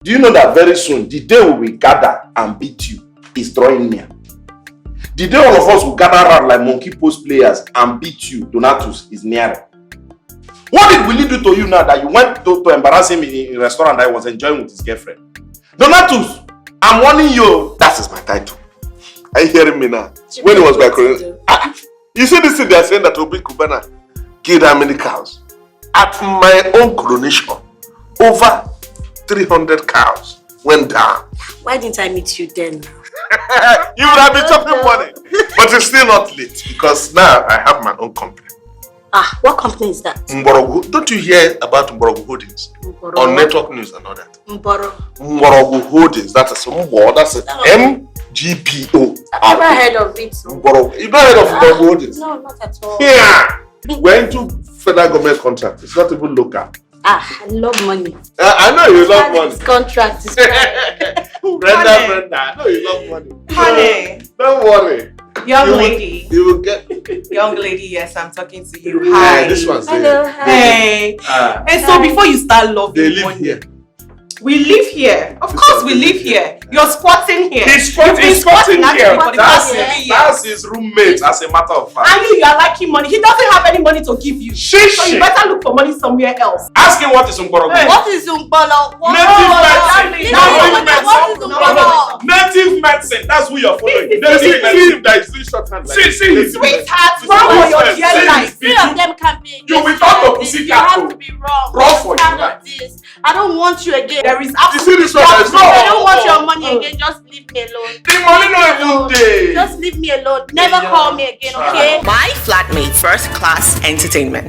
Do you know that very soon, the day we will gather and beat you is drawing near? The day all of us will gather around like monkey post players and beat you, Donatus, is nearer. What did Willie do to you now that you went to embarrass him in a restaurant that he was enjoying with his girlfriend? Donatus, I'm warning you. That is my title. Are you hearing me now? When it was my career. You see this thing they are saying that Obi Kubana killed how many cows? At my own coronation, over 300 cows went down. Why didn't I meet you then? You would have been chopping money. But it's still not late because now I have my own company. What company is that? Mborogu. Don't you hear about Mborogu Holdings? Mboro. On network news and all that. Mborogu Holdings. That's MGPO. I've never heard of it. Mborogu. You've not heard of Mborogu Holdings? No, not at all. Yeah. We're into federal government contract. It's not even local. I love money. I know you love money. This contract is Brenda, I know you love money. Honey. Don't worry. Young lady. You will get. Young lady, yes, I'm talking to you. Hi. Yeah, this one's Hello, there. hi. Hey. And so before you start loving They live money, here. we live here. Of course we live here. You're squatting here. He's You've been squatting actually here. for the past 3 years. That's his roommate, as a matter of fact. And you are liking money. He doesn't have any money to give you. So you better look for money somewhere else. Ask him what is Mborogu. Hey. What is Umbolo? Native medicine. That's who you're following. Native medicine. That is doing shorthand. See, Sweetheart, run for your dear life. Three of them can be. You will talk to Pussycat. You have to be wrong. Wrong for What's you, kind of this? I don't want you again. There is You see this absolutely one? There's no. I don't want your money again. Just leave me alone. The money no even day. Just leave me alone. Never call me again, okay? My Flatmate First Class Entertainment.